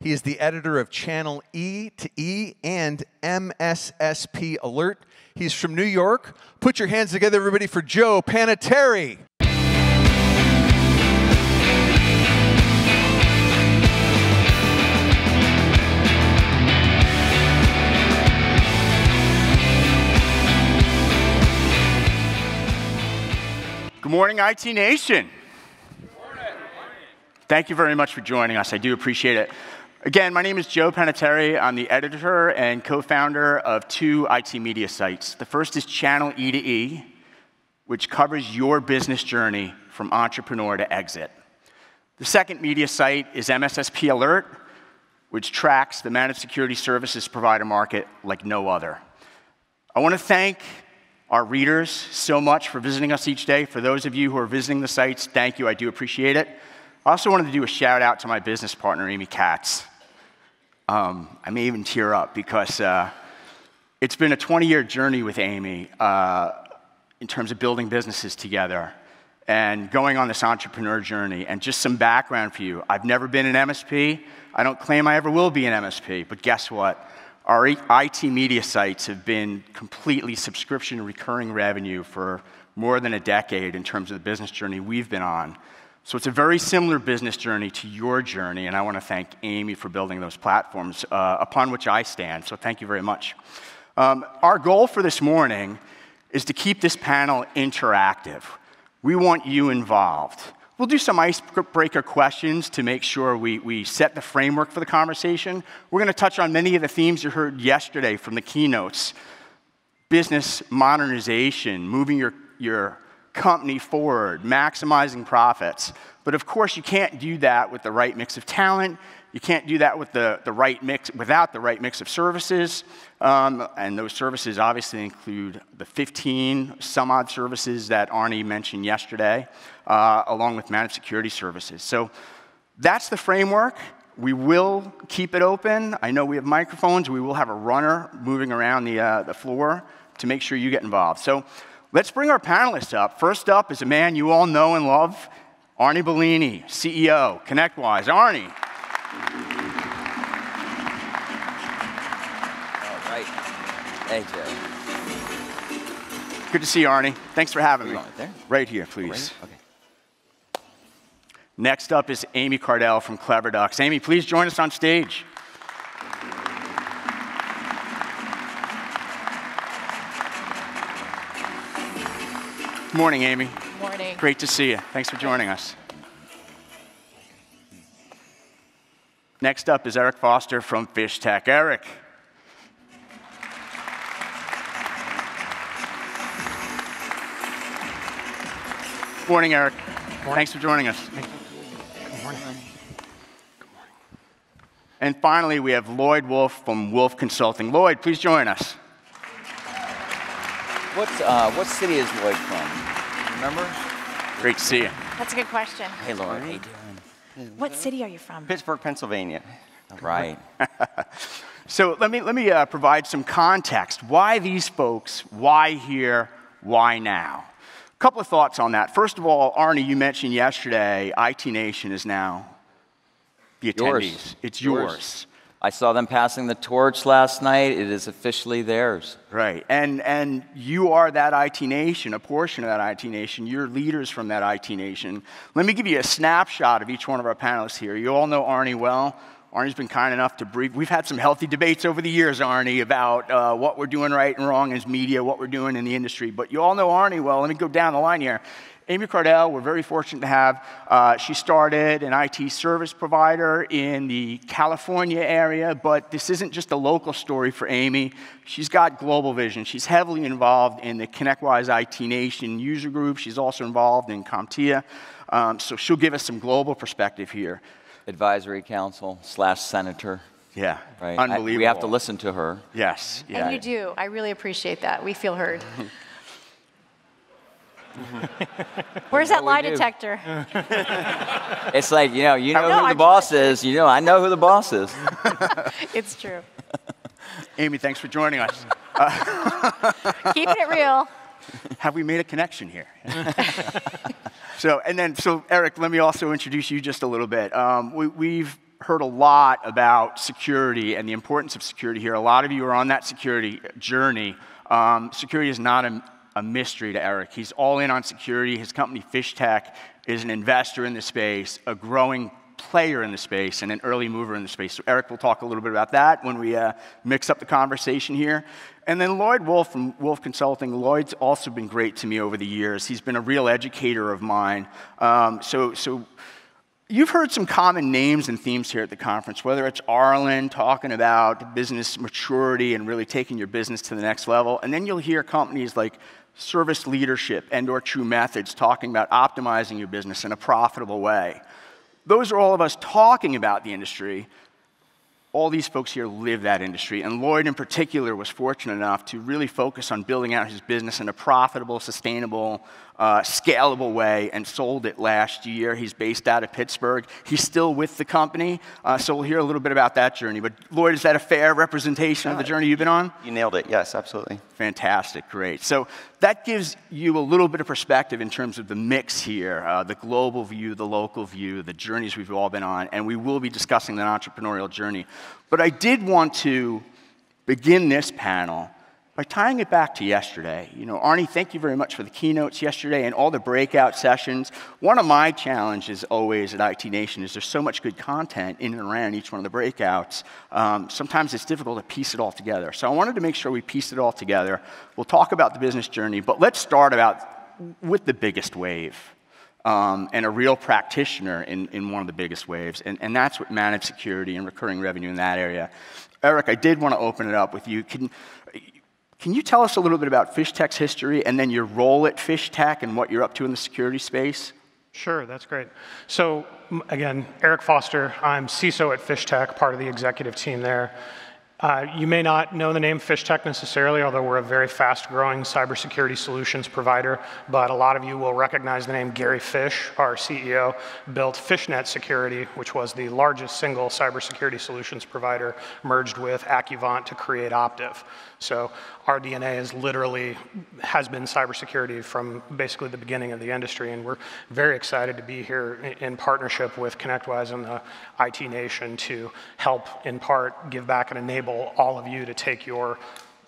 He is the editor of Channel E to E and MSSP Alert. He's from New York. Put your hands together, everybody, for Joe Panettieri. Good morning, IT Nation. Good morning. Thank you very much for joining us. I do appreciate it. Again, my name is Joe Panettieri. I'm the editor and co-founder of two IT media sites. The first is Channel E to E, which covers your business journey from entrepreneur to exit. The second media site is MSSP Alert, which tracks the managed security services provider market like no other. I want to thank our readers so much for visiting us each day. For those of you who are visiting the sites, thank you. I do appreciate it. I also wanted to do a shout out to my business partner, Amy Katz. I may even tear up because it's been a 20-year journey with Amy in terms of building businesses together and going on this entrepreneur journey. And just some background for you. I've never been an MSP. I don't claim I ever will be an MSP, but guess what? Our IT media sites have been completely subscription recurring revenue for more than a decade in terms of the business journey we've been on. So it's a very similar business journey to your journey, and I want to thank Amy for building those platforms upon which I stand. So thank you very much. Our goal for this morning is to keep this panel interactive. We want you involved. We'll do some icebreaker questions to make sure we set the framework for the conversation. We're going to touch on many of the themes you heard yesterday from the keynotes. Business modernization, moving your company forward, maximizing profits. But of course, you can't do that with the right mix of talent. You can't do that with the right mix, without the right mix of services. And those services obviously include the 15 some odd services that Arnie mentioned yesterday, along with managed security services. So that's the framework. We will keep it open. I know we have microphones. We will have a runner moving around the floor to make sure you get involved. So let's bring our panelists up. First up is a man you all know and love, Arnie Bellini, CEO, ConnectWise. Arnie. All right. Hey, Joe. Good to see you, Arnie. Thanks for having me. Right there? Right here, please. Right? Okay. Next up is Amy Kardel from Clever Ducks. Amy, please join us on stage. Good morning, Amy. Good morning. Great to see you. Thanks for joining us. Next up is Eric Foster from Fish Tech. Eric. Morning, Eric. Morning. Thanks for joining us. Good morning. And finally, we have Lloyd Wolf from Wolf Consulting. Lloyd, please join us. What city is Lloyd from? Remember? Great to see you. That's a good question. Hey, Lloyd. How you doing? What city are you from? Pittsburgh, Pennsylvania. All right. So let me provide some context. Why these folks? Why here? Why now? A couple of thoughts on that. First of all, Arnie, you mentioned yesterday, IT Nation is now the attendees. Yours. It's yours. I saw them passing the torch last night. It is officially theirs. Right. And you are that IT Nation, a portion of that IT Nation. You're leaders from that IT Nation. Let me give you a snapshot of each one of our panelists here. You all know Arnie well. Arnie's been kind enough to brief. We've had some healthy debates over the years, Arnie, about what we're doing right and wrong as media, what we're doing in the industry. But you all know Arnie well. Let me go down the line here. Amy Kardel, we're very fortunate to have. She started an IT service provider in the California area, but this isn't just a local story for Amy. She's got global vision. She's heavily involved in the ConnectWise IT Nation user group. She's also involved in CompTIA. So she'll give us some global perspective here. Advisory council / senator. Yeah, Right. unbelievable. We have to listen to her. Yes. Yeah. And you do. I really appreciate that. We feel heard. Where's that lie detector? It's like, you know who I'm the boss is. I know who the boss is. It's true. Amy, thanks for joining us. Keeping it real. Have we made a connection here? So Eric, let me also introduce you just a little bit. We've heard a lot about security and the importance of security here. A lot of you are on that security journey. Security is not a mystery to Eric. He's all in on security. His company, FishTech, is an investor in the space, a growing player in the space, and an early mover in the space. So Eric will talk a little bit about that when we mix up the conversation here. And then Lloyd Wolf from Wolf Consulting. Lloyd's also been great to me over the years. He's been a real educator of mine. So you've heard some common names and themes here at the conference, whether it's Arlen talking about business maturity and really taking your business to the next level, and then you'll hear companies like Service Leadership and/or True Methods talking about optimizing your business in a profitable way. Those are all of us talking about the industry. All these folks here live that industry, and Lloyd in particular was fortunate enough to really focus on building out his business in a profitable, sustainable, scalable way, and sold it last year. He's based out of Pittsburgh. He's still with the company, so we'll hear a little bit about that journey. But Lloyd, is that a fair representation of the journey you've been on? You nailed it. Yes, absolutely. Fantastic, great. So that gives you a little bit of perspective in terms of the mix here, the global view, the local view, the journeys we've all been on, and we will be discussing the entrepreneurial journey. But I did want to begin this panel by tying it back to yesterday. You know, Arnie, thank you very much for the keynotes yesterday and all the breakout sessions. One of my challenges always at IT Nation is there's so much good content in and around each one of the breakouts. Sometimes it's difficult to piece it all together. So I wanted to make sure we pieced it all together. We'll talk about the business journey, but let's start with the biggest wave. And a real practitioner in one of the biggest waves, and that's what managed security and recurring revenue in that area. Eric, I did want to open it up with you. Can you tell us a little bit about FishTech's history and then your role at FishTech and what you're up to in the security space? Sure, that's great. So again, Eric Foster, I'm CISO at FishTech, part of the executive team there. You may not know the name FishTech necessarily, although we're a very fast-growing cybersecurity solutions provider, but a lot of you will recognize the name Gary Fish, our CEO, built FishNet Security, which was the largest single cybersecurity solutions provider, merged with Accuvant to create Optiv. So our DNA has been cybersecurity from basically the beginning of the industry, and we're very excited to be here in partnership with ConnectWise and the IT Nation to help, in part, give back and enable all of you to take your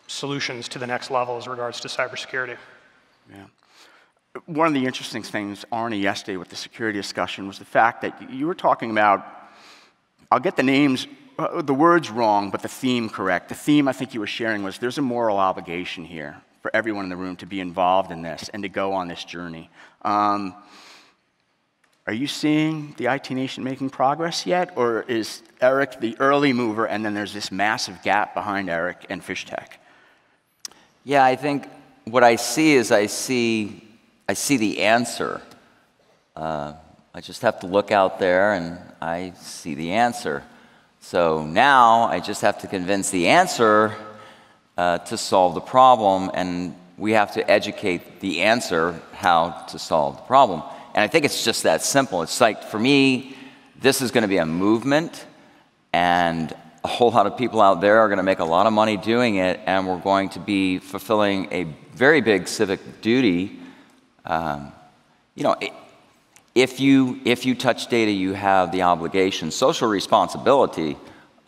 solutions to the next level as regards to cybersecurity. Yeah. One of the interesting things, Arnie, yesterday with the security discussion was the fact that you were talking about, I'll get the names, the words wrong, but the theme correct. The theme I think you were sharing was there's a moral obligation here for everyone in the room to be involved in this and to go on this journey. Are you seeing the IT Nation making progress yet, or is Eric the early mover and then there's this massive gap behind Eric and FishTech? Yeah, I think what I see is I see the answer. I just have to look out there and I see the answer. So now I just have to convince the answer to solve the problem, and we have to educate the answer how to solve the problem. And I think it's just that simple. It's like, for me, this is going to be a movement, and a whole lot of people out there are going to make a lot of money doing it, and we're going to be fulfilling a very big civic duty. You know, if you touch data, you have the obligation, social responsibility,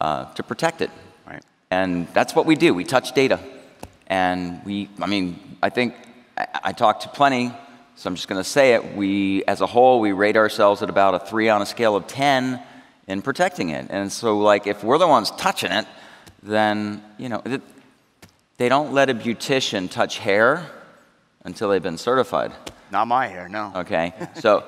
to protect it. Right. And that's what we do. We touch data. And I think I talk to plenty, so I'm just going to say it. As a whole, we rate ourselves at about a 3 on a scale of 10 in protecting it. And so, like, if we're the ones touching it, then, you know, they don't let a beautician touch hair until they've been certified. Not my hair, no. Okay, so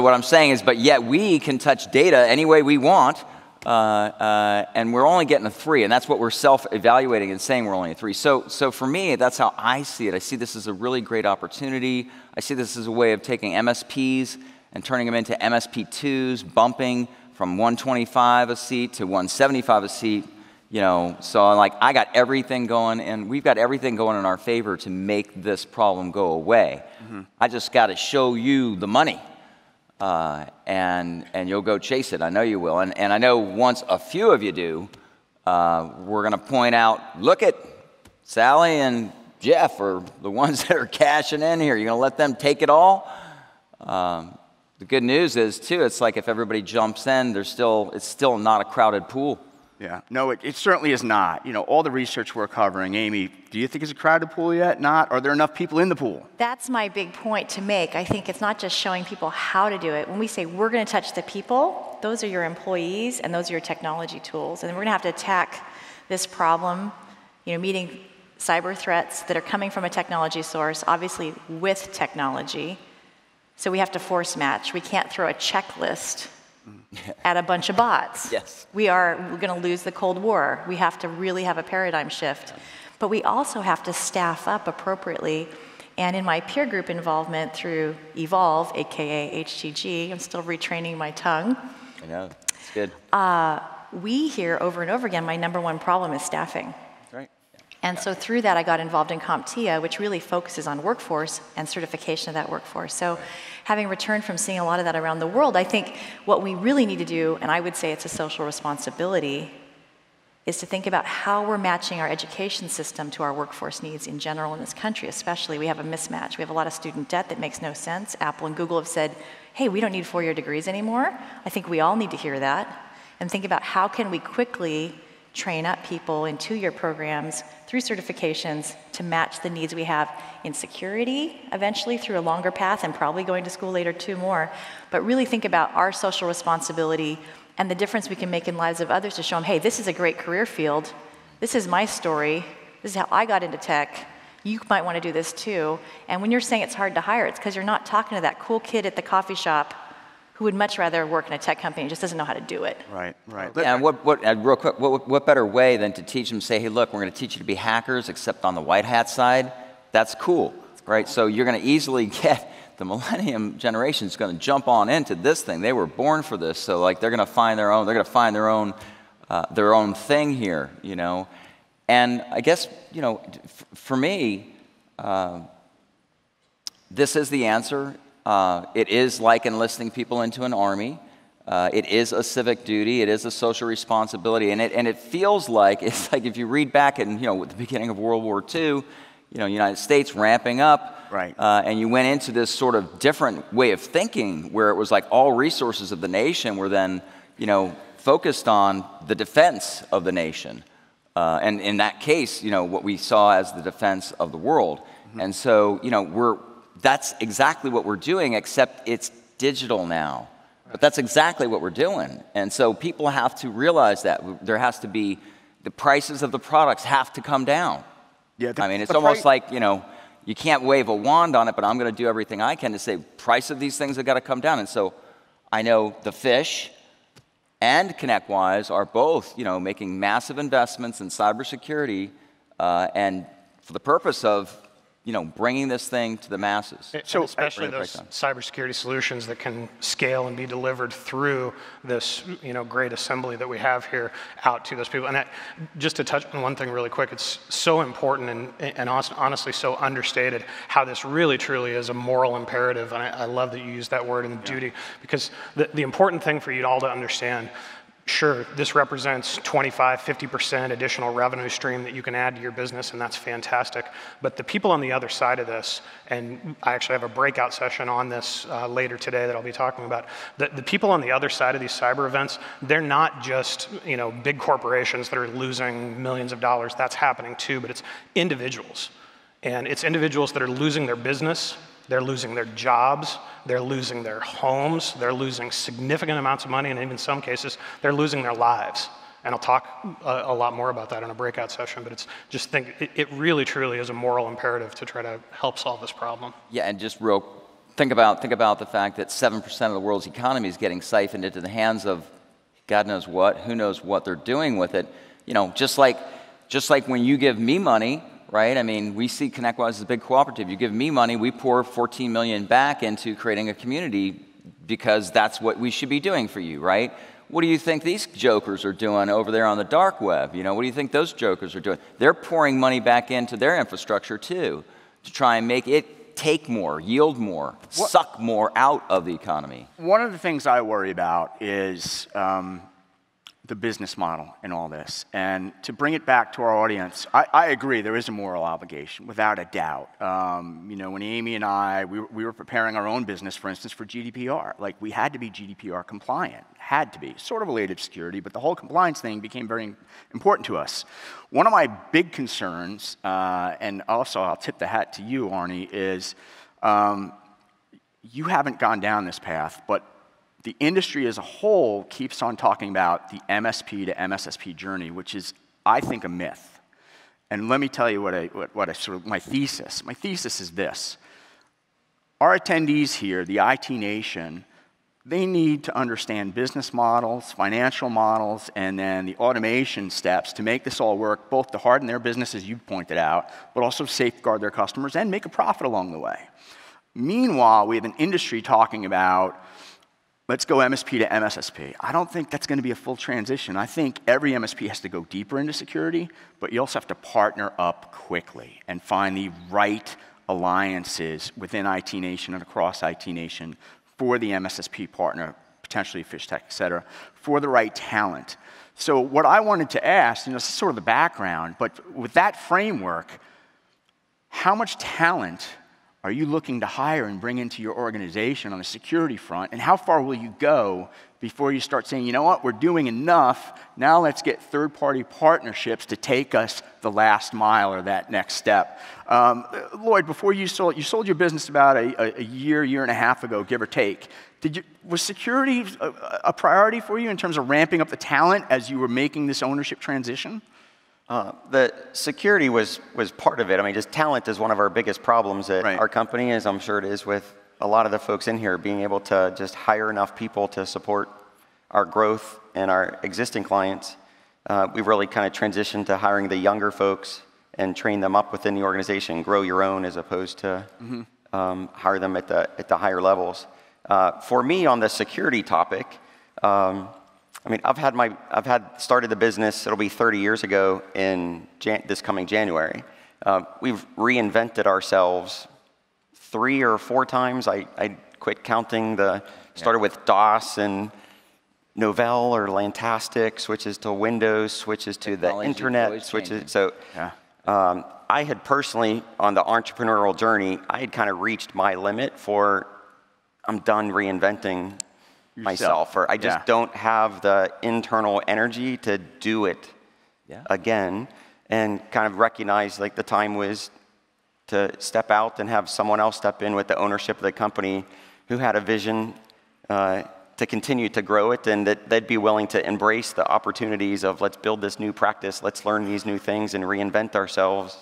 what I'm saying is, but yet we can touch data any way we want, and we're only getting a 3, and that's what we're self-evaluating and saying we're only a 3. So for me, that's how I see it. I see this as a really great opportunity. I see this as a way of taking MSPs and turning them into MSP2s, bumping from 125 a seat to 175 a seat. You know, so I got everything going, and we've got everything going in our favor to make this problem go away. Mm-hmm. I just got to show you the money, and you'll go chase it. I know you will. And I know once a few of you do, we're going to point out, look at Sally and Jeff are the ones that are cashing in here. You're going to let them take it all? The good news is, too, it's like if everybody jumps in, it's still not a crowded pool. Yeah, no, it certainly is not. You know, all the research we're covering, Amy, do you think it's a crowded pool yet? Not? Are there enough people in the pool? That's my big point to make. I think it's not just showing people how to do it. When we say we're going to touch the people, those are your employees and those are your technology tools. And we're going to have to attack this problem, you know, meeting cyber threats that are coming from a technology source, obviously with technology. So we have to force match. We can't throw a checklist at a bunch of bots. Yes. We're going to lose the Cold War. We have to really have a paradigm shift. But we also have to staff up appropriately. And in my peer group involvement through Evolve, aka HTG, I'm still retraining my tongue. I know, it's good. We hear over and over again, my number one problem is staffing. That's right. And so through that, I got involved in CompTIA, which really focuses on workforce and certification of that workforce. So having returned from seeing a lot of that around the world, I think what we really need to do, and I would say it's a social responsibility, is to think about how we're matching our education system to our workforce needs in general in this country, especially. We have a mismatch. We have a lot of student debt that makes no sense. Apple and Google have said, hey, we don't need four-year degrees anymore. I think we all need to hear that and think about how can we quickly train up people in two-year programs through certifications to match the needs we have in security, eventually through a longer path and probably going to school later too more. But really think about our social responsibility and the difference we can make in lives of others to show them, hey, this is a great career field. This is my story. This is how I got into tech. You might want to do this too. And when you're saying it's hard to hire, it's because you're not talking to that cool kid at the coffee shop who would much rather work in a tech company and just doesn't know how to do it. Right, right. Yeah, and real quick, what better way than to teach them, say, hey, look, we're going to teach you to be hackers, except on the white hat side? That's cool, right? So you're going to easily get the millennium generation is going to jump on into this thing. They were born for this, so like they're going to find their own. They're going to find their own thing here, you know. And I guess, you know, for me, this is the answer. It is like enlisting people into an army. It is a civic duty. It is a social responsibility, and it feels like it's like if you read back at at the beginning of World War II, United States ramping up, right, and you went into this sort of different way of thinking where it was like all resources of the nation were then focused on the defense of the nation, and in that case, what we saw as the defense of the world, and so that's exactly what we're doing, except it's digital now. But that's exactly what we're doing. And so people have to realize that there has to be, the prices of the products have to come down. Yeah, I mean, it's almost like, you can't wave a wand on it, but I'm going to do everything I can to say, price of these things have got to come down. And so I know the Fish and ConnectWise are both, making massive investments in cybersecurity and for the purpose of bringing this thing to the masses. So especially those cybersecurity solutions that can scale and be delivered through this, great assembly that we have here out to those people. And just to touch on one thing really quick, it's so important and honestly so understated how this really truly is a moral imperative. And I love that you use that word in the duty, because the important thing for you all to understand, sure, this represents 25, 50% additional revenue stream that you can add to your business, and that's fantastic. But the people on the other side of this, and I actually have a breakout session on this later today that I'll be talking about, the people on the other side of these cyber events, they're not just big corporations that are losing millions of dollars. That's happening too, but it's individuals. And it's individuals that are losing their business, they're losing their jobs, they're losing their homes, they're losing significant amounts of money, and in some cases, they're losing their lives. And I'll talk a lot more about that in a breakout session, but it really truly is a moral imperative to try to help solve this problem. Yeah, and just think about the fact that 7% of the world's economy is getting siphoned into the hands of God knows what, who knows what they're doing with it. Just like when you give me money, right? I mean, we see ConnectWise as a big cooperative. You give me money, we pour $14 million back into creating a community because that's what we should be doing for you, right? What do you think these jokers are doing over there on the dark web? What do you think those jokers are doing? They're pouring money back into their infrastructure too, to try and make it take more, yield more, suck more out of the economy. One of the things I worry about is the the business model in all this. And to bring it back to our audience, I agree there is a moral obligation, without a doubt. You know, when Amy and I, we were preparing our own business, for instance, for GDPR. Like, we had to be GDPR compliant, had to be. Sort of related to security, but the whole compliance thing became very important to us. One of my big concerns, and also I'll tip the hat to you, Arnie, is you haven't gone down this path, but the industry as a whole keeps on talking about the MSP to MSSP journey, which is, I think, a myth. And let me tell you what I sort of, my thesis. My thesis is this. Our attendees here, the IT nation, they need to understand business models, financial models, and then the automation steps to make this all work, both to harden their business, as you pointed out, but also safeguard their customers and make a profit along the way. Meanwhile, we have an industry talking about, let's go MSP to MSSP. I don't think that's going to be a full transition. I think every MSP has to go deeper into security, but you also have to partner up quickly and find the right alliances within IT Nation and across IT Nation for the MSSP partner, potentially FishTech, et cetera, for the right talent. So what I wanted to ask, this is sort of the background, but with that framework, how much talent are you looking to hire and bring into your organization on the security front? And how far will you go before you start saying, you know what, we're doing enough, now let's get third-party partnerships to take us the last mile or that next step? Lloyd, before you sold your business about a year and a half ago, give or take. Was security a priority for you in terms of ramping up the talent as you were making this ownership transition? The security was part of it. I mean, just talent is one of our biggest problems at our company, as I'm sure it is with a lot of the folks in here, being able to just hire enough people to support our growth and our existing clients. We've really kind of transitioned to hiring the younger folks and train them up within the organization, grow your own as opposed to hire them at the higher levels. For me, on the security topic, I mean, I've started the business, it'll be 30 years ago in this coming January. We've reinvented ourselves 3 or 4 times. I quit counting. Started with DOS and Novell or Lantastic, switches to Windows, switches to the internet, switches. So I had personally, on the entrepreneurial journey, I had kind of reached my limit for, I'm done reinventing myself, or I just don't have the internal energy to do it again, and kind of recognize like the time was to step out and have someone else step in with the ownership of the company who had a vision to continue to grow it, and that they'd be willing to embrace the opportunities of let's build this new practice, let's learn these new things and reinvent ourselves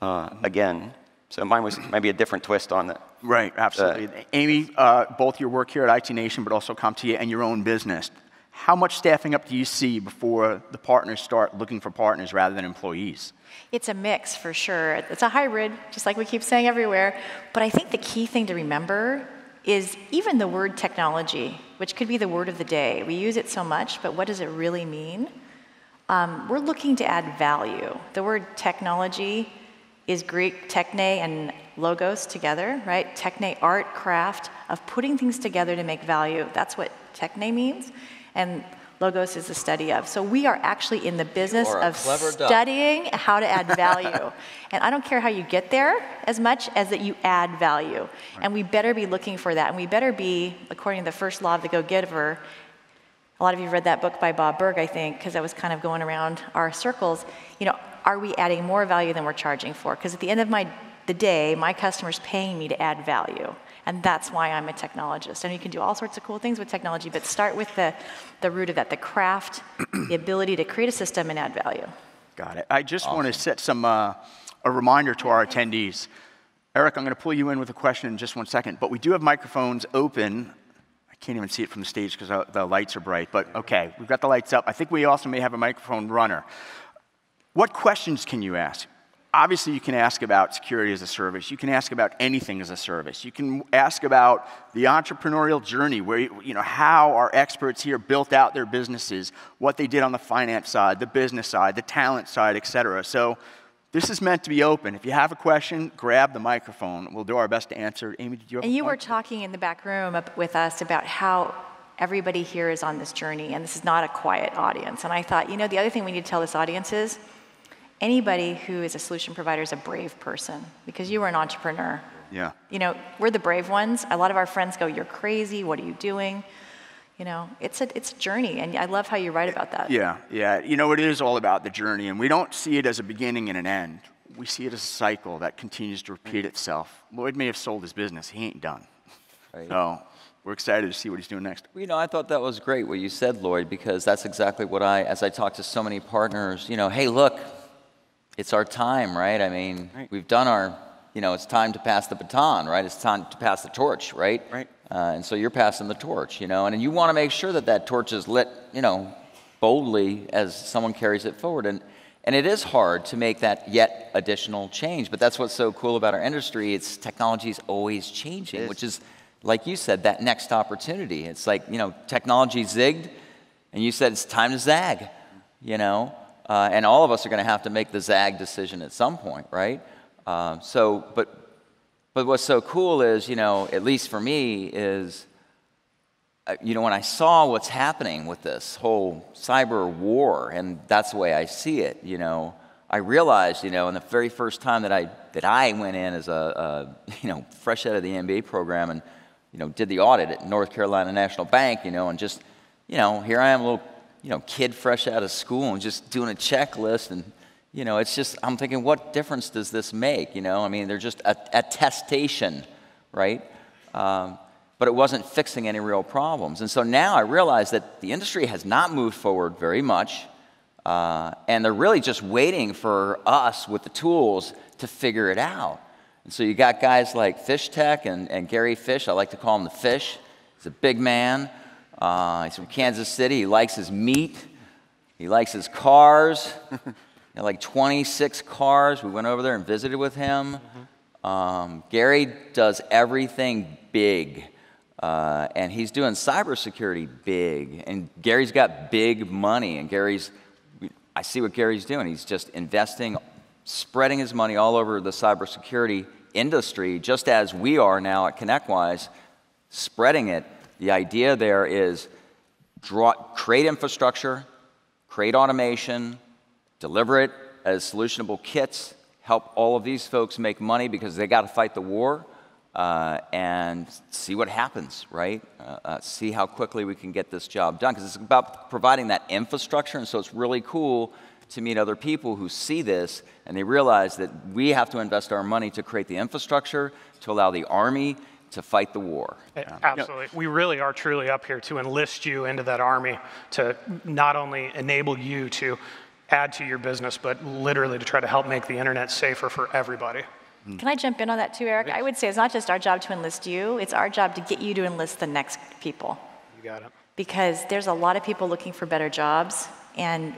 again. So mine was maybe a different twist on that. Right, absolutely. Amy, both your work here at IT Nation, but also CompTIA and your own business, how much staffing up do you see before the partners start looking for partners rather than employees? It's a mix for sure. It's a hybrid, just like we keep saying everywhere. But I think the key thing to remember is even the word technology, which could be the word of the day. We use it so much, but what does it really mean? We're looking to add value. The word technology is Greek techne and logos together, right? Techne, art, craft, of putting things together to make value. That's what techne means. And logos is the study of. So we are actually in the business of studying how to add value. And I don't care how you get there as much as that you add value. Right. And we better be looking for that. And we better be, according to the first law of the go-giver, a lot of you have read that book by Bob Berg, I think, because I was kind of going around our circles. Are we adding more value than we're charging for? Because at the end of the day, my customer's paying me to add value. And that's why I'm a technologist. And you can do all sorts of cool things with technology, but start with the root of that, the craft, the ability to create a system and add value. Got it. I just want to set a reminder to our attendees. Eric, I'm going to pull you in with a question in just 1 second, but we do have microphones open. I can't even see it from the stage because the lights are bright, but okay, we've got the lights up. I think we also may have a microphone runner. What questions can you ask? Obviously, you can ask about security as a service. You can ask about anything as a service. You can ask about the entrepreneurial journey, where how our experts here built out their businesses, what they did on the finance side, the business side, the talent side, et cetera. So this is meant to be open. If you have a question, grab the microphone. We'll do our best to answer. Amy, did you have a point? And you were talking in the back room with us about how everybody here is on this journey, and this is not a quiet audience. And I thought, you know, the other thing we need to tell this audience is, anybody who is a solution provider is a brave person, because you are an entrepreneur. Yeah. You know, we're the brave ones. A lot of our friends go, you're crazy, what are you doing? You know, it's a journey, and I love how you write about that. Yeah, yeah. You know, it is all about the journey, and we don't see it as a beginning and an end. We see it as a cycle that continues to repeat itself. Lloyd may have sold his business. He ain't done. Right. So we're excited to see what he's doing next. Well, you know, I thought that was great what you said, Lloyd, because that's exactly what as I talk to so many partners, you know, hey, look, it's our time, right? I mean, we've done our, you know, it's time to pass the baton, right? It's time to pass the torch, right? Right. And so you're passing the torch, you know, and you want to make sure that that torch is lit, you know, boldly as someone carries it forward. And it is hard to make that yet additional change, but that's what's so cool about our industry. It's technology is always changing, which is, like you said, that next opportunity. It's like, you know, technology zigged, and you said it's time to zag, you know, and all of us are going to have to make the zag decision at some point, right? But what's so cool is, you know, at least for me, is, you know, when I saw what's happening with this whole cyber war, and that's the way I see it, you know, I realized, you know, in the very first time that I went in as a you know, fresh out of the MBA program and, you know, did the audit at North Carolina National Bank, you know, and just, you know, here I am, a little, you know, kid fresh out of school and just doing a checklist, and, you know, it's just, I'm thinking, what difference does this make, you know? I mean, they're just attestation, right? But it wasn't fixing any real problems. And so now I realize that the industry has not moved forward very much, and they're really just waiting for us with the tools to figure it out. And so you got guys like Fish Tech and Gary Fish. I like to call him the Fish. He's a big man. He's from Kansas City. He likes his meat. He likes his cars. He had like 26 cars. We went over there and visited with him. Gary does everything big. And he's doing cybersecurity big. And Gary's got big money. And I see what Gary's doing. He's just investing, spreading his money all over the cybersecurity industry, just as we are now at ConnectWise, spreading it. The idea there is create infrastructure, create automation, deliver it as solutionable kits, help all of these folks make money because they got to fight the war, and see what happens, right? See how quickly we can get this job done, because it's about providing that infrastructure. And so it's really cool to meet other people who see this and they realize that we have to invest our money to create the infrastructure to allow the Army to fight the war. Absolutely. We really are truly up here to enlist you into that Army, to not only enable you to add to your business, but literally to try to help make the internet safer for everybody. Can I jump in on that too, Eric? I would say it's not just our job to enlist you, it's our job to get you to enlist the next people. You got it. Because there's a lot of people looking for better jobs, and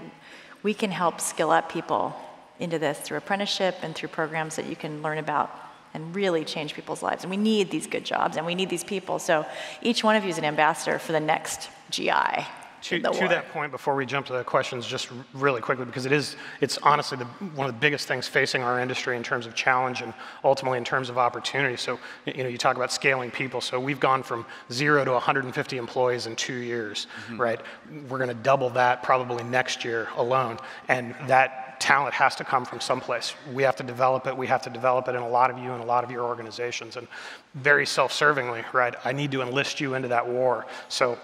we can help skill up people into this through apprenticeship and through programs that you can learn about and really change people's lives. And we need these good jobs, and we need these people. So each one of you is an ambassador for the next GI. To that point, before we jump to the questions, just really quickly, because it's honestly one of the biggest things facing our industry in terms of challenge and ultimately in terms of opportunity. So, you know, you talk about scaling people. So we've gone from 0 to 150 employees in 2 years, right? We're going to double that probably next year alone. And that talent has to come from someplace. We have to develop it. We have to develop it in a lot of you and a lot of your organizations. And very self-servingly, right, I need to enlist you into that war. So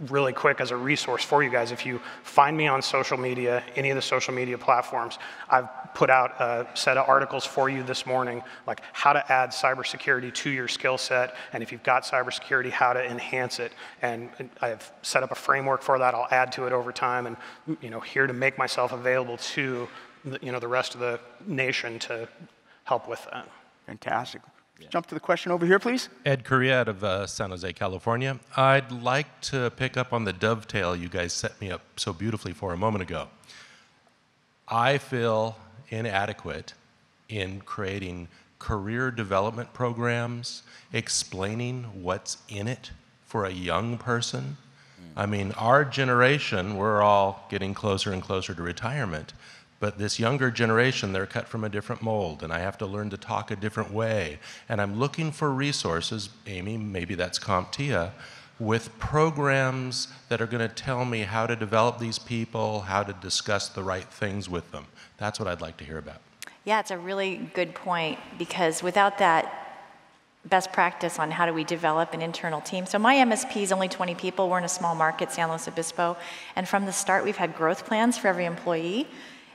really quick, as a resource for you guys, if you find me on social media, any of the social media platforms, I've put out a set of articles for you this morning, like how to add cybersecurity to your skill set, and if you've got cybersecurity, how to enhance it. And I've set up a framework for that. I'll add to it over time, and, you know, here to make myself available to the rest of the nation to help with that. Fantastic. Let's jump to the question over here, please. Ed Correa out of San Jose, California. I'd like to pick up on the dovetail you guys set me up so beautifully for a moment ago. I feel inadequate in creating career development programs, explaining what's in it for a young person. I mean, our generation, we're all getting closer and closer to retirement. But this younger generation, they're cut from a different mold, and I have to learn to talk a different way. And I'm looking for resources, Amy, maybe that's CompTIA, with programs that are going to tell me how to develop these people, how to discuss the right things with them. That's what I'd like to hear about. Yeah, it's a really good point, because without that best practice on how do we develop an internal team. So my MSP is only 20 people. We're in a small market, San Luis Obispo. And from the start, we've had growth plans for every employee.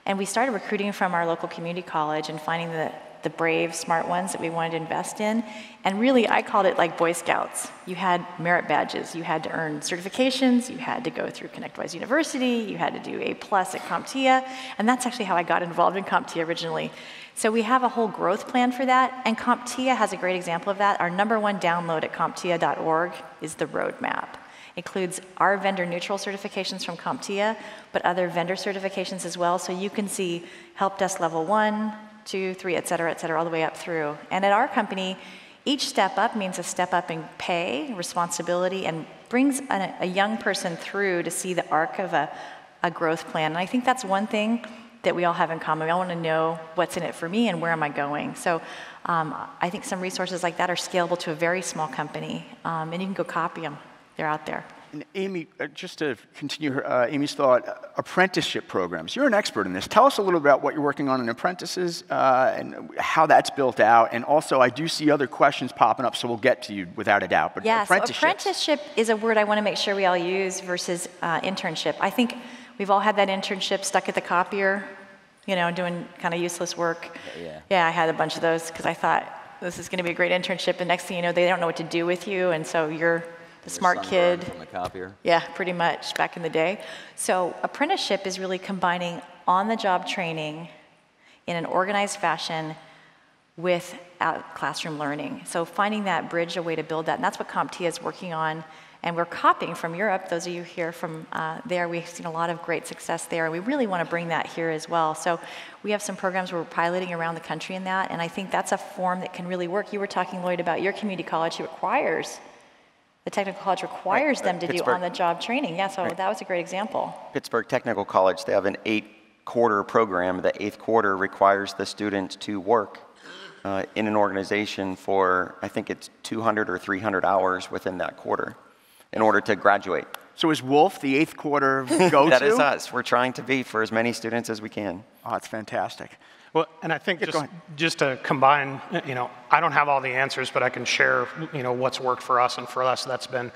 And we started recruiting from our local community college and finding the brave, smart ones that we wanted to invest in. And really, I called it like Boy Scouts. You had merit badges. You had to earn certifications. You had to go through ConnectWise University. You had to do A+ at CompTIA. And that's actually how I got involved in CompTIA originally. So we have a whole growth plan for that. And CompTIA has a great example of that. Our #1 download at comptia.org is the roadmap. It includes our vendor neutral certifications from CompTIA, but other vendor certifications as well. So you can see help desk level 1, 2, 3, et cetera, all the way up through. And at our company, each step up means a step up in pay, responsibility, and brings a young person through to see the arc of a growth plan. And I think that's one thing that we all have in common. We all want to know what's in it for me and where am I going. So I think some resources like that are scalable to a very small company, and you can go copy them. They're out there. And Amy, just to continue Amy's thought, apprenticeship programs. You're an expert in this. Tell us a little about what you're working on in apprentices and how that's built out. And also, I do see other questions popping up, so we'll get to you without a doubt. But yeah, so apprenticeship is a word I want to make sure we all use versus internship. I think we've all had that internship stuck at the copier, you know, doing kind of useless work. Yeah, I had a bunch of those because I thought this is going to be a great internship. And next thing you know, they don't know what to do with you, and so you're the smart kid. From the copier. Yeah, pretty much back in the day. So apprenticeship is really combining on-the-job training in an organized fashion with classroom learning. So finding that bridge, a way to build that, and that's what CompTIA is working on. And we're copying from Europe. Those of you here from there, we've seen a lot of great success there. And we really want to bring that here as well. So we have some programs we're piloting around the country in that. And I think that's a form that can really work. You were talking, Lloyd, about your community college. The technical college requires them to do on-the-job training. Yeah, so that was a great example. Pittsburgh Technical College, they have an 8-quarter program. The 8th quarter requires the student to work in an organization for, I think it's 200 or 300 hours within that quarter in order to graduate. So is Wolf the 8th quarter go-to? That is us. We're trying to be for as many students as we can. Oh, that's fantastic. Well, and I think just to combine, you know, I don't have all the answers, but I can share, you know, what's worked for us. And for us, that's been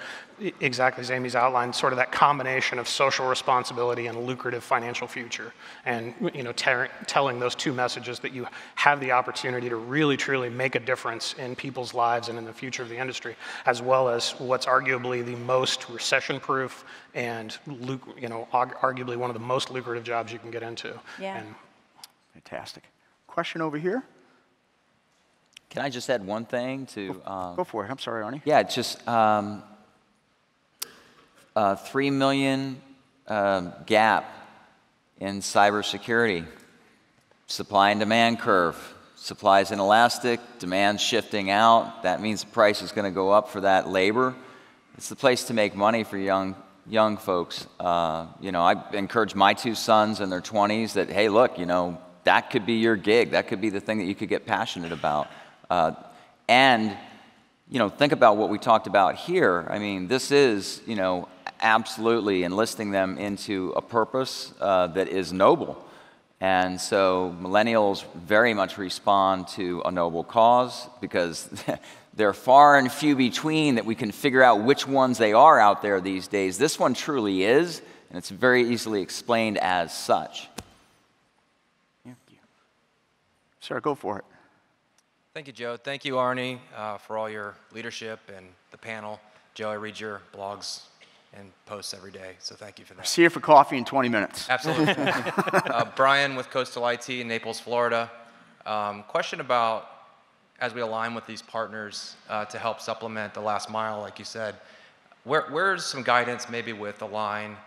exactly as Amy's outlined, sort of that combination of social responsibility and lucrative financial future. And, you know, telling those two messages that you have the opportunity to really, truly make a difference in people's lives and in the future of the industry, as well as what's arguably the most recession-proof and, you know, arguably one of the most lucrative jobs you can get into. Yeah. And, fantastic. Question over here? Can I just add one thing to? Go for it. I'm sorry, Arnie. Yeah, it's just 3 million gap in cybersecurity. Supply and demand curve. Supply is inelastic, demand shifting out. That means the price is going to go up for that labor. It's the place to make money for young folks. You know, I encourage my 2 sons in their 20s that, hey, look, you know, that could be your gig. That could be the thing that you could get passionate about. And, you know, think about what we talked about here. I mean, this is, you know, absolutely enlisting them into a purpose that is noble. And so millennials very much respond to a noble cause because they're far and few between that we can figure out which ones they are out there these days. This one truly is, and it's very easily explained as such. Thank you. Sir, go for it. Thank you, Joe. Thank you, Arnie, for all your leadership and the panel. Joe, I read your blogs and posts every day, so thank you for that. See you for coffee in 20 minutes. Absolutely. Brian with Coastal IT in Naples, Florida. Question about, as we align with these partners to help supplement the last mile, like you said, where's some guidance maybe with the line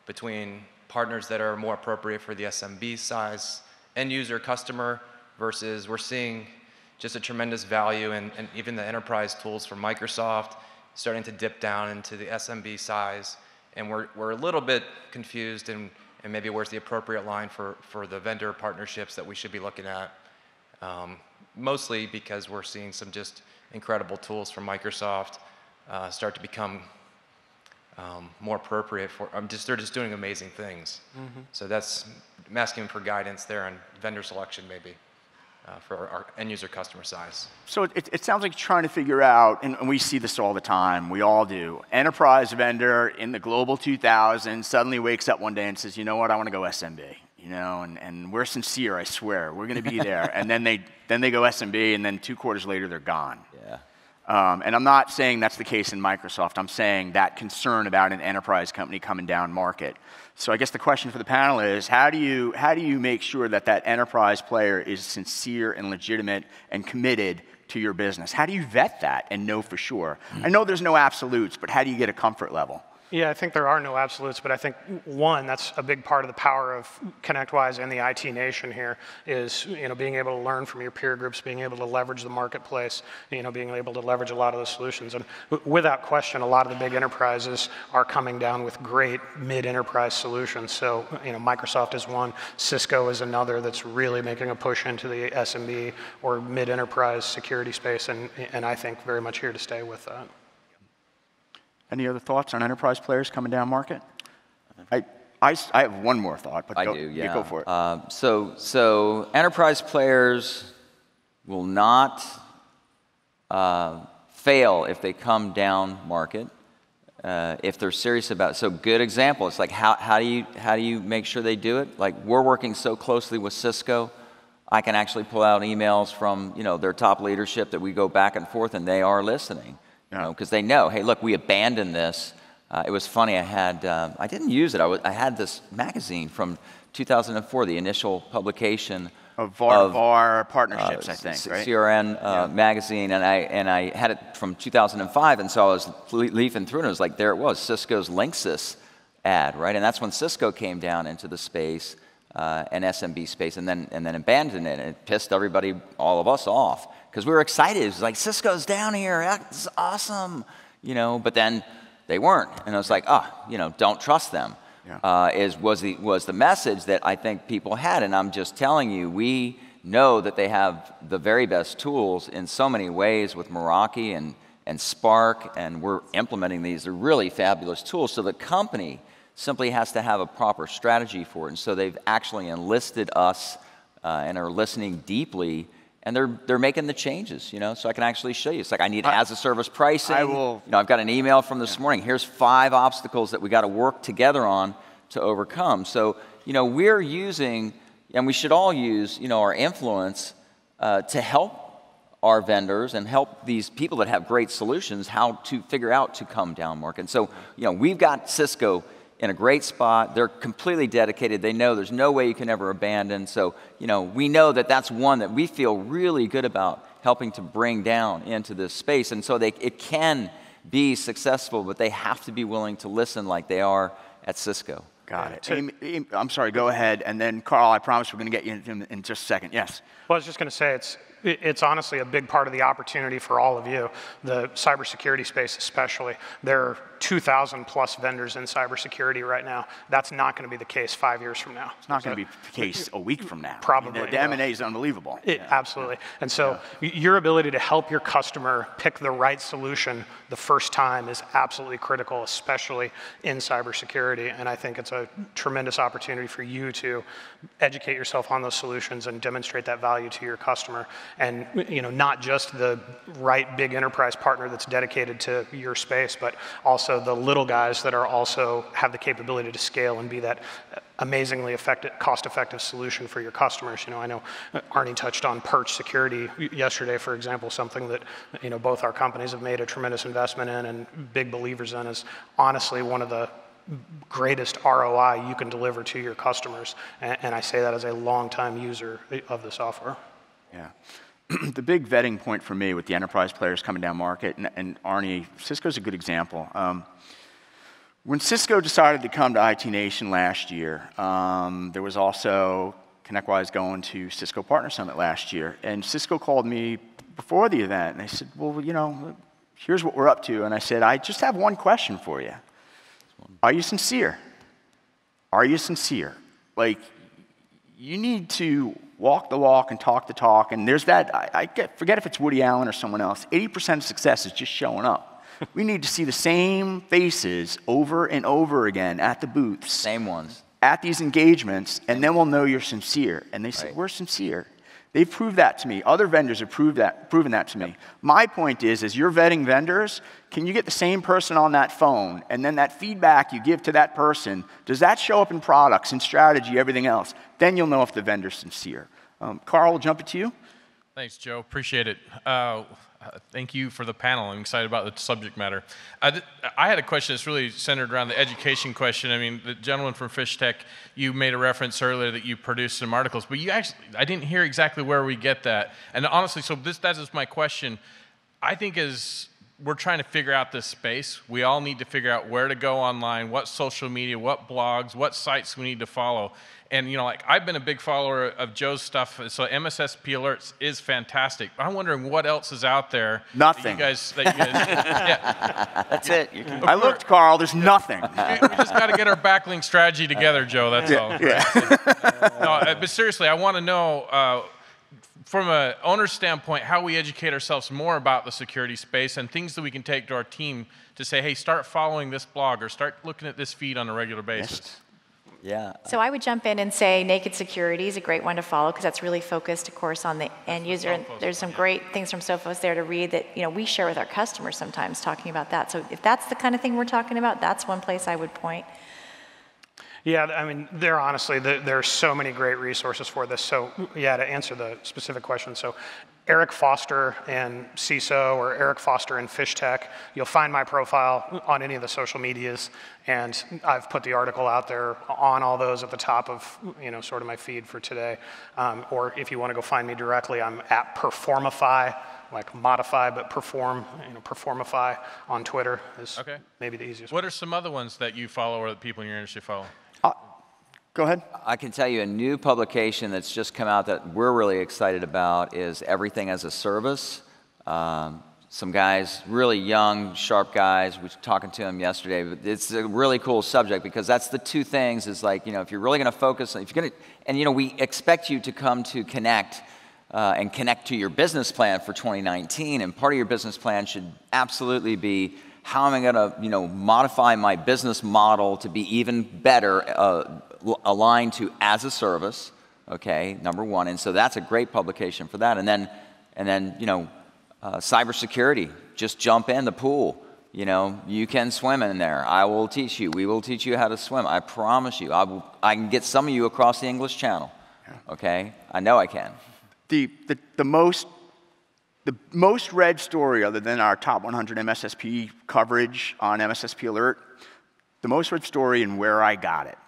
between partners that are more appropriate for the SMB size end user customer versus we're seeing just a tremendous value and even the enterprise tools from Microsoft starting to dip down into the SMB size, and we're a little bit confused and maybe where's the appropriate line for the vendor partnerships that we should be looking at, mostly because we're seeing some just incredible tools from Microsoft start to become more appropriate for. They're just doing amazing things. So I'm asking for guidance there on vendor selection, maybe, for our end user customer size. So it sounds like you're trying to figure out, and we see this all the time, we all do. Enterprise vendor in the global 2000 suddenly wakes up one day and says, you know what, I want to go SMB. You know, and we're sincere, I swear. We're going to be there. And then they go SMB, and then 2 quarters later, they're gone. Yeah. And I'm not saying that's the case in Microsoft. I'm saying that concern about an enterprise company coming down market. So I guess the question for the panel is, how do you make sure that that enterprise player is sincere and legitimate and committed to your business? How do you vet that and know for sure? I know there's no absolutes, but how do you get a comfort level? Yeah, I think there are no absolutes, but I think, one, that's a big part of the power of ConnectWise and the IT nation here is, being able to learn from your peer groups, being able to leverage the marketplace, being able to leverage a lot of those solutions. And without question, a lot of the big enterprises are coming down with great mid-enterprise solutions. So, Microsoft is one, Cisco is another that's really making a push into the SMB or mid-enterprise security space, and I think very much here to stay with that. Any other thoughts on enterprise players coming down market? I have one more thought, but go for it. So enterprise players will not fail if they come down market, if they're serious about it. So good example, it's like how do you make sure they do it? Like we're working so closely with Cisco, I can actually pull out emails from their top leadership that we go back and forth, and they are listening. Because they know, hey, look, we abandoned this. It was funny, I didn't use it. I had this magazine from 2004, the initial publication of VAR partnerships, I think, right? CRN magazine, and I had it from 2005, and so I was leafing through, and it was like, there it was, Cisco's Linksys ad, right? And that's when Cisco came down into the space, and SMB space, and then abandoned it, and it pissed everybody, all of us off. Because we were excited. It was like, Cisco's down here. This is awesome. But then they weren't. And I was like, don't trust them. Yeah. Was the message that I think people had. And I'm just telling you, we know that they have the very best tools in so many ways with Meraki and Spark, and we're implementing these. They're really fabulous tools. So the company simply has to have a proper strategy for it. And so they've actually enlisted us and are listening deeply. And they're making the changes, so I can actually show you. It's like I need as-a-service pricing. I've got an email from this morning. Here's 5 obstacles that we got to work together on to overcome. So, we're using, and we should all use, our influence to help our vendors and help these people that have great solutions how to figure out to come down market. And so, we've got Cisco in a great spot. They're completely dedicated. They know there's no way you can ever abandon. So, we know that that's one that we feel really good about helping to bring down into this space. And so it can be successful, but they have to be willing to listen like they are at Cisco. Got it. Amy, I'm sorry, go ahead. And then, Carl, I promise we're going to get you in just a second. Yes? Well, I was just going to say it's honestly a big part of the opportunity for all of you, the cybersecurity space especially. There are 2,000 plus vendors in cybersecurity right now. That's not going to be the case 5 years from now. It's not going to be the case a week from now. Probably. The M&A is unbelievable. Absolutely. And so your ability to help your customer pick the right solution the first time is absolutely critical, especially in cybersecurity. And I think it's a tremendous opportunity for you to educate yourself on those solutions and demonstrate that value to your customer. And not just the right big enterprise partner that's dedicated to your space, but also the little guys that are also have the capability to scale and be that amazingly cost-effective solution for your customers. I know Arnie touched on perch security yesterday, for example, something that both our companies have made a tremendous investment in and big believers in is honestly one of the greatest ROI you can deliver to your customers. And I say that as a long-time user of the software. Yeah. The big vetting point for me with the enterprise players coming down market, and Arnie, Cisco's a good example. When Cisco decided to come to IT Nation last year, there was also ConnectWise going to Cisco Partner Summit last year. And Cisco called me before the event, and they said, well, here's what we're up to. And I said, I just have one question for you. Are you sincere? Are you sincere? Like, you need to walk the walk and talk the talk. And there's that, forget if it's Woody Allen or someone else, 80% of success is just showing up. We need to see the same faces over and over again at the booths. Same ones. At these engagements, and then we'll know you're sincere. And they say, we're sincere. They've proved that to me. Other vendors have proven that to me. My point is, as you're vetting vendors, can you get the same person on that phone, and then that feedback you give to that person, does that show up in products, in strategy, everything else? Then you'll know if the vendor's sincere. Carl, we'll jump it to you. Thanks, Joe. Appreciate it. Thank you for the panel. I'm excited about the subject matter. I had a question that's really centered around the education question. I mean, the gentleman from Fish Tech, you made a reference earlier that you produced some articles, but you actually, I didn't hear exactly where we get that. And honestly, so that is my question. I think as we're trying to figure out this space, we all need to figure out where to go online, what social media, what blogs, what sites we need to follow. And, you know, like, I've been a big follower of Joe's stuff, so MSSP Alerts is fantastic. I'm wondering what else is out there. Nothing. That you guys yeah. That's it. I looked, Carl, there's nothing. We just got to get our backlink strategy together, Joe, that's all. Yeah. No, but seriously, I want to know, from an owner's standpoint, how we educate ourselves more about the security space and things that we can take to our team to say, hey, start following this blog or start looking at this feed on a regular basis. Yes. Yeah. So I would jump in and say Naked Security is a great one to follow because that's really focused, of course, on the end user. And there's some great things from Sophos there to read that, you know, we share with our customers sometimes talking about that. So if that's the kind of thing we're talking about, that's one place I would point. Yeah, I mean, there are so many great resources for this. So yeah, to answer the specific question, so Eric Foster and CISO or Eric Foster and Fish Tech, you'll find my profile on any of the social medias, and I've put the article out there on all those at the top of, you know, sort of my feed for today. Or if you want to go find me directly, I'm at Performify, like modify, but perform, you know, Performify on Twitter is maybe the easiest. What are some other ones that you follow or that people in your industry follow? Go ahead. I can tell you a new publication that's just come out that we're really excited about is Everything as a Service. Some guys, really young, sharp guys, we were talking to them yesterday, but it's a really cool subject because that's the two things is like, you know, if you're really going to focus, if you're going to, and you know, we expect you to come to Connect and connect to your business plan for 2019, and part of your business plan should absolutely be how am I going to, you know, modify my business model to be even better, aligned to as a service, okay, number one. And so that's a great publication for that. And then you know, cybersecurity, just jump in the pool. You know, you can swim in there. I will teach you. We will teach you how to swim. I promise you. I can get some of you across the English Channel, okay? I know I can. The most read story, other than our top 100 MSSP coverage on MSSP Alert, the most read story and where I got it.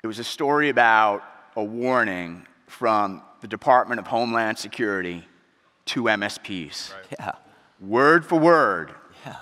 It was a story about a warning from the Department of Homeland Security to MSPs. Right. Yeah. Word for word. Yeah.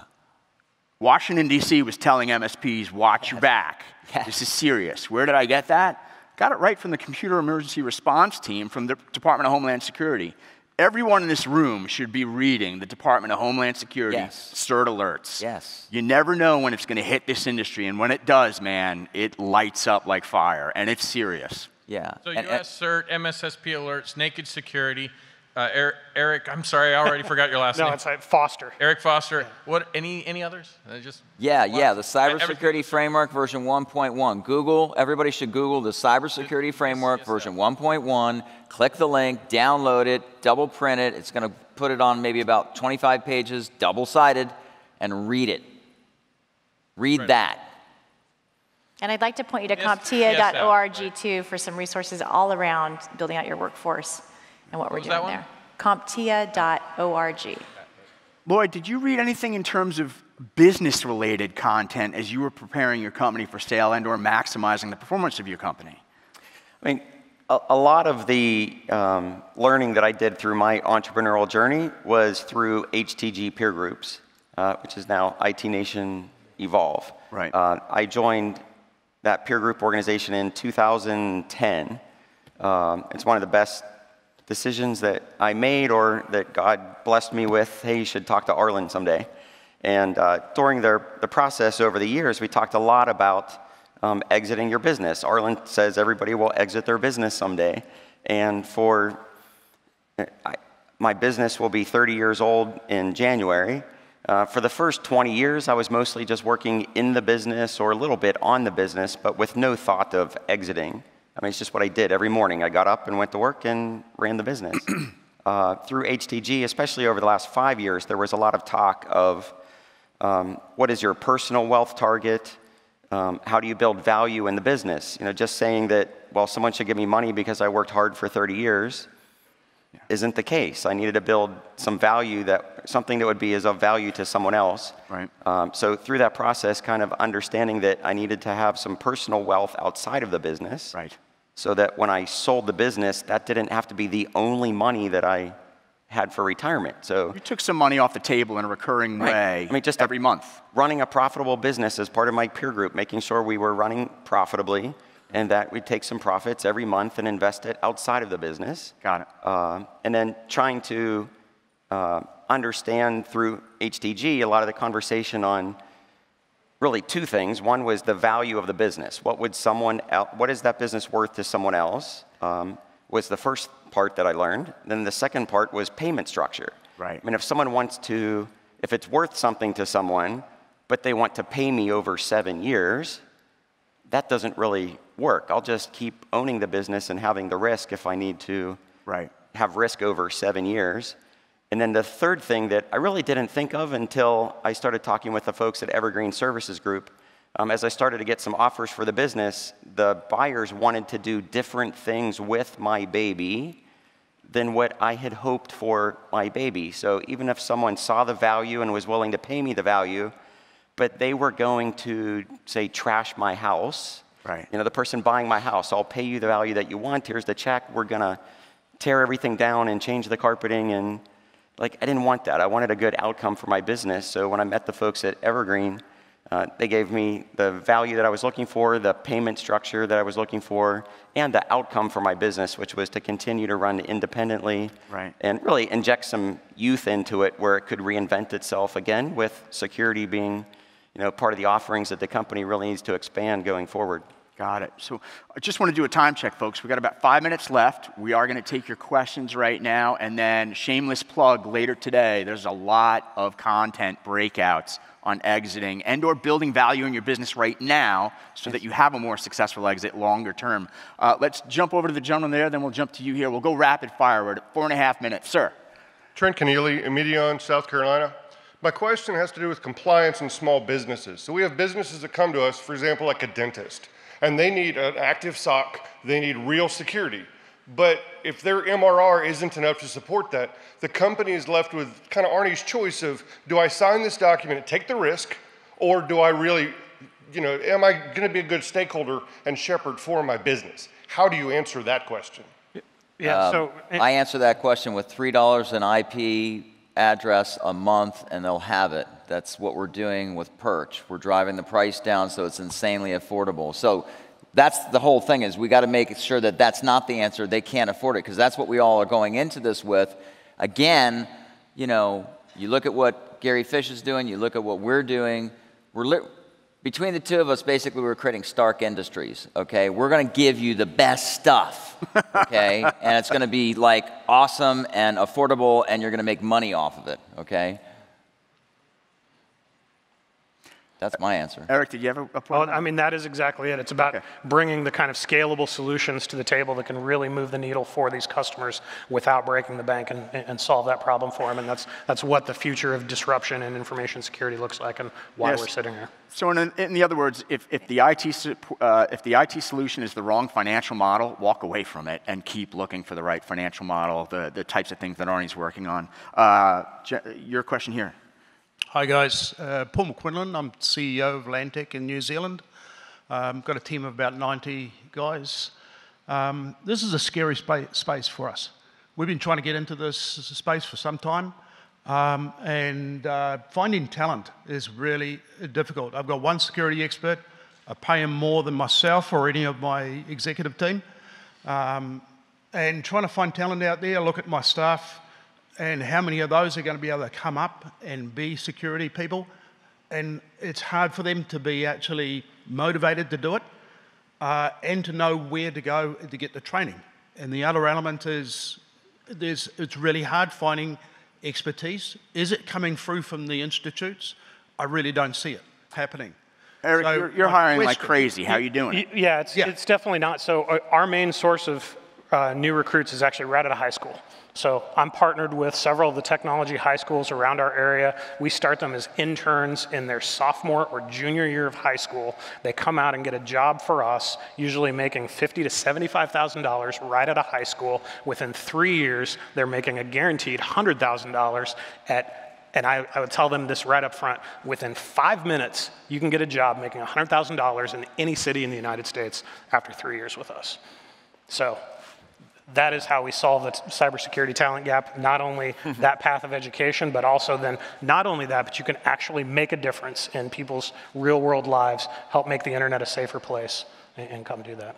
Washington, D.C. was telling MSPs, watch your back. Yes. This is serious. Where did I get that? Got it right from the Computer Emergency Response Team from the Department of Homeland Security. Everyone in this room should be reading the Department of Homeland Security CERT alerts. Yes. You never know when it's going to hit this industry, and when it does, man, it lights up like fire, and it's serious. Yeah. So US CERT, MSSP Alerts, Naked Security, Eric, I'm sorry, I already forgot your last name. No, it's like Foster. Eric Foster. Yeah. What? Any others? The Cybersecurity Framework version 1.1. Google. Everybody should Google the Cybersecurity Framework version 1.1. Click the link, download it, double print it. It's going to put it on maybe about 25 pages, double-sided, and read it. Read that. And I'd like to point you to CompTIA.org too for some resources all around building out your workforce and what we're doing there. CompTIA.org. Lloyd, did you read anything in terms of business-related content as you were preparing your company for sale and or maximizing the performance of your company? I mean, a lot of the learning that I did through my entrepreneurial journey was through HTG peer groups, which is now IT Nation Evolve. Right. I joined that peer group organization in 2010. It's one of the best decisions that I made or that God blessed me with. Hey, you should talk to Arlen someday. And during the process over the years, we talked a lot about exiting your business. Arlen says everybody will exit their business someday. And my business will be 30 years old in January. For the first 20 years, I was mostly just working in the business or a little bit on the business, but with no thought of exiting. I mean, it's just what I did every morning. I got up and went to work and ran the business. Through HTG, especially over the last 5 years, there was a lot of talk of what is your personal wealth target? How do you build value in the business? You know, just saying that, well, someone should give me money because I worked hard for 30 years isn't the case. I needed to build some value, something that would be of value to someone else. Right. So through that process, kind of understanding that I needed to have some personal wealth outside of the business. Right. So that when I sold the business, that didn't have to be the only money that I had for retirement. So you took some money off the table in a recurring way. I mean, just every month. Running a profitable business as part of my peer group, making sure we were running profitably, and that we'd take some profits every month and invest it outside of the business. Got it. And then trying to understand through HTG a lot of the conversation on really two things. One was the value of the business. What is that business worth to someone else? Was the first part that I learned. Then the second part was payment structure. Right. I mean, if it's worth something to someone, but they want to pay me over 7 years, that doesn't really work. I'll just keep owning the business and having the risk if I need to have risk over 7 years. And then the third thing that I really didn't think of until I started talking with the folks at Evergreen Services Group, as I started to get some offers for the business, the buyers wanted to do different things with my baby than what I had hoped for my baby. So even if someone saw the value and was willing to pay me the value, but they were going to, say, trash my house. Right. You know, the person buying my house, I'll pay you the value that you want. Here's the check. We're going to tear everything down and change the carpeting. And, I didn't want that. I wanted a good outcome for my business. So when I met the folks at Evergreen, they gave me the value that I was looking for, the payment structure that I was looking for, and the outcome for my business, which was to continue to run independently and really inject some youth into it where it could reinvent itself again, with security being part of the offerings that the company really needs to expand going forward. Got it. So I just want to do a time check, folks. We've got about 5 minutes left. We are going to take your questions right now, and then shameless plug later today, there's a lot of content breakouts on exiting and or building value in your business right now so that you have a more successful exit longer term. Let's jump over to the gentleman there, then we'll jump to you here. We'll go rapid fire. We're at 4.5 minutes. Sir. Trent Keneally, Emedion, South Carolina. My question has to do with compliance in small businesses. So we have businesses that come to us, for example, like a dentist, and they need an active SOC, they need real security. But if their MRR isn't enough to support that, the company is left with kind of Arnie's choice of, do I sign this document and take the risk, or do I really, am I going to be a good stakeholder and shepherd for my business? How do you answer that question? Yeah, I answer that question with $3 an IP address a month, and they'll have it. That's what we're doing with Perch. We're driving the price down so it's insanely affordable. So that's the whole thing, is we got to make sure that that's not the answer. They can't afford it, because that's what we all are going into this with. Again, you look at what Gary Fish is doing, you look at what we're doing. Between the two of us, basically, we're creating Stark Industries, okay? We're going to give you the best stuff, okay? And it's going to be, awesome and affordable, and you're going to make money off of it, okay? That's my answer. Eric, did you have a point? Well, I mean, that is exactly it. It's about bringing the kind of scalable solutions to the table that can really move the needle for these customers without breaking the bank and solve that problem for them. And that's what the future of disruption and information security looks like, and why we're sitting here. So in the other words, if the IT solution is the wrong financial model, walk away from it and keep looking for the right financial model, the types of things that Arnie's working on. Your question here. Hi guys, Paul McQuinlan. I'm CEO of Lantec in New Zealand. Got a team of about 90 guys. This is a scary space for us. We've been trying to get into this space for some time, and finding talent is really difficult. I've got one security expert. I pay him more than myself or any of my executive team. And trying to find talent out there, look at my staff, and how many of those are going to be able to come up and be security people. And it's hard for them to be actually motivated to do it, and to know where to go to get the training. And the other element is it's really hard finding expertise. Is it coming through from the institutes? I really don't see it happening. Eric, So you're my hiring like question- crazy. How are you doing it? Yeah, it's definitely not. So our main source of new recruits is actually right out of high school. So I'm partnered with several of the technology high schools around our area. We start them as interns in their sophomore or junior year of high school. They come out and get a job for us, usually making $50,000 to $75,000 right out of high school. Within 3 years, they're making a guaranteed $100,000 and I would tell them this right up front, within 5 minutes, you can get a job making $100,000 in any city in the United States after 3 years with us. So that is how we solve the cybersecurity talent gap, not only that path of education, but also then not only that, but you can actually make a difference in people's real world lives, help make the internet a safer place, and come do that.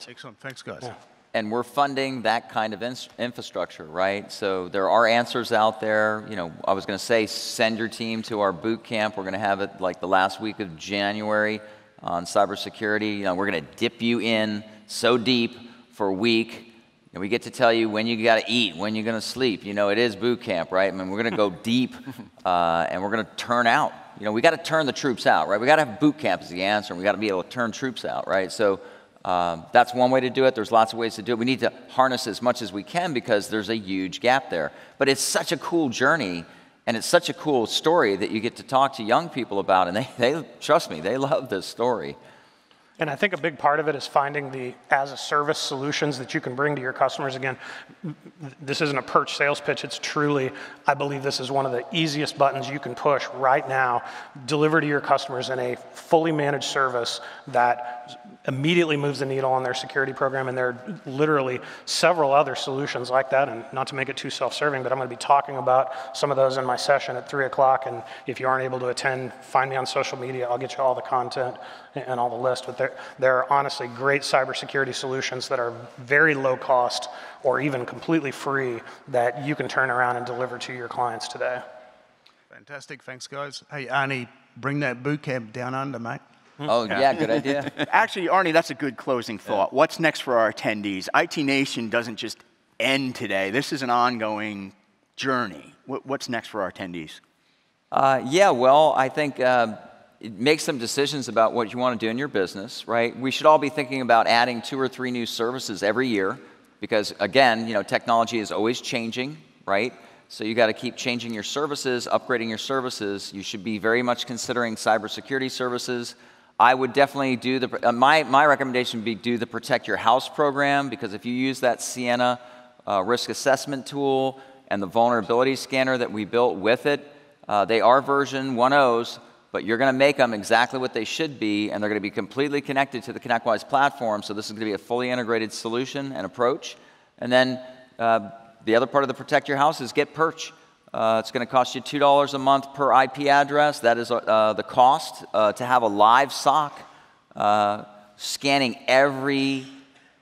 Excellent, thanks guys. Yeah. And we're funding that kind of infrastructure, right? So there are answers out there. You know, I was going to say send your team to our boot camp. We're going to have it like the last week of January on cybersecurity. You know, we're going to dip you in so deep for a week. And we get to tell you when you got to eat, when you're going to sleep. You know, it is boot camp, right? I mean, we're going to go deep and we're going to turn out. You know, we got to turn the troops out, right? We got to have boot camp as the answer, and we got to be able to turn troops out, right? So that's one way to do it. There's lots of ways to do it. We need to harness as much as we can because there's a huge gap there. But it's such a cool journey, and it's such a cool story that you get to talk to young people about, and they trust me, they love this story. And I think a big part of it is finding the as-a-service solutions that you can bring to your customers. Again, this isn't a perch sales pitch. It's truly, I believe this is one of the easiest buttons you can push right now, deliver to your customers in a fully managed service that immediately moves the needle on their security program. And there are literally several other solutions like that. And not to make it too self-serving, but I'm going to be talking about some of those in my session at 3 o'clock. And if you aren't able to attend, find me on social media. I'll get you all the content and all the list. But there are honestly great cybersecurity solutions that are very low cost or even completely free that you can turn around and deliver to your clients today. Fantastic, thanks guys. Hey Arnie, bring that boot camp down under, mate. Oh, yeah, good idea. Actually, Arnie, that's a good closing thought. What's next for our attendees? IT Nation doesn't just end today. This is an ongoing journey. What's next for our attendees? Yeah, well, I think make some decisions about what you want to do in your business, right? We should all be thinking about adding 2 or 3 new services every year because, again, you know, technology is always changing, right? So you got to keep changing your services, upgrading your services. You should be very much considering cybersecurity services. I would definitely do my recommendation would be do the Protect Your House program, because if you use that Sienna risk assessment tool and the vulnerability scanner that we built with it, they are version 1.0s, but you're going to make them exactly what they should be, and they're going to be completely connected to the ConnectWise platform, so this is going to be a fully integrated solution and approach. And then the other part of the Protect Your House is get Perch. It's going to cost you $2 a month per IP address. That is the cost to have a live SOC scanning every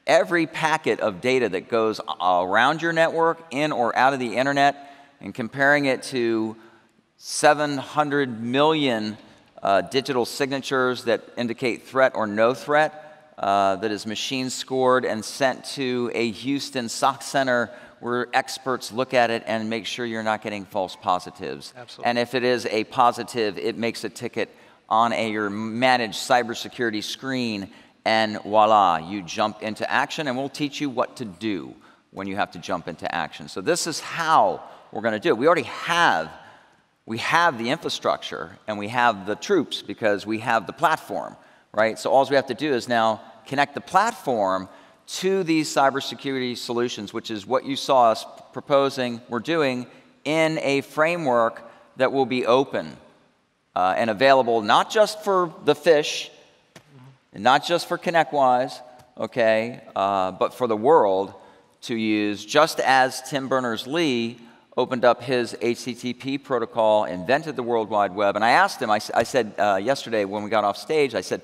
packet of data that goes around your network, in or out of the internet, and comparing it to 700 million digital signatures that indicate threat or no threat that is machine scored and sent to a Houston SOC center where experts look at it and make sure you're not getting false positives. Absolutely. And if it is a positive, it makes a ticket on your managed cybersecurity screen, and voila, you jump into action, and we'll teach you what to do when you have to jump into action. So this is how we're going to do it. We already have the infrastructure and we have the troops because we have the platform, right? So all we have to do is now connect the platform to these cybersecurity solutions, which is what you saw us proposing we're doing in a framework that will be open and available not just for the fish, and not just for ConnectWise, okay, but for the world to use, just as Tim Berners-Lee opened up his HTTP protocol, invented the World Wide Web. And I asked him, I said yesterday when we got off stage, I said,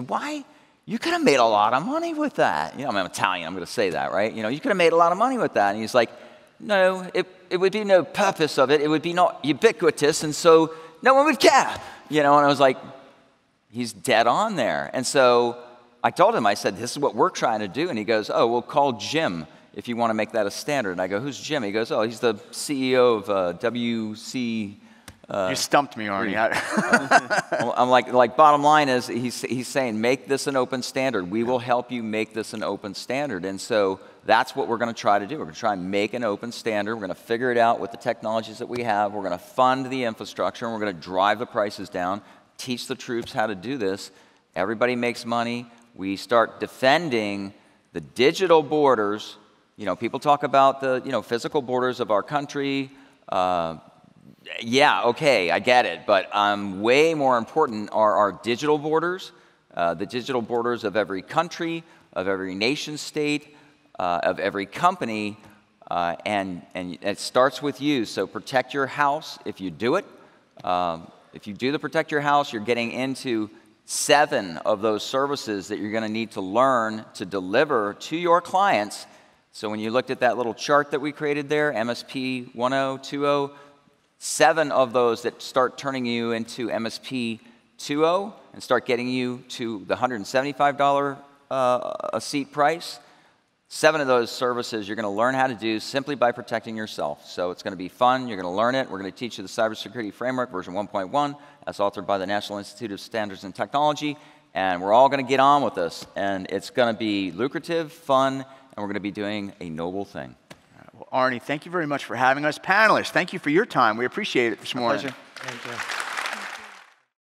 why? You could have made a lot of money with that. You know, I'm Italian, I'm going to say that, right? You know, you could have made a lot of money with that. And he's like, no, it would be no purpose of it. It would be not ubiquitous, and so no one would care. You know, and I was like, he's dead on there. And so I told him, I said, this is what we're trying to do. And he goes, oh, well, call Jim if you want to make that a standard. And I go, who's Jim? He goes, oh, he's the CEO of WC. You stumped me, Arnie. I'm like, bottom line is, he's saying, make this an open standard. We will help you make this an open standard. And so that's what we're going to try to do. We're going to try and make an open standard. We're going to figure it out with the technologies that we have. We're going to fund the infrastructure, and we're going to drive the prices down, teach the troops how to do this. Everybody makes money. We start defending the digital borders. You know, people talk about the, physical borders of our country. Yeah, okay, I get it, but way more important are our digital borders, the digital borders of every country, of every nation state, of every company, and it starts with you. So protect your house if you do it. If you do the protect your house, you're getting into 7 of those services that you're going to need to learn to deliver to your clients. So when you looked at that little chart that we created there, MSP 10, 20, 7 of those that start turning you into MSP 2.0 and start getting you to the $175 a seat price. 7 of those services you're going to learn how to do simply by protecting yourself. So it's going to be fun. You're going to learn it. We're going to teach you the Cybersecurity Framework, version 1.1, as authored by the National Institute of Standards and Technology. And we're all going to get on with this. And it's going to be lucrative, fun, and we're going to be doing a noble thing. Well, Arnie, thank you very much for having us. Panelists, thank you for your time. We appreciate it this morning. Pleasure. Thank you.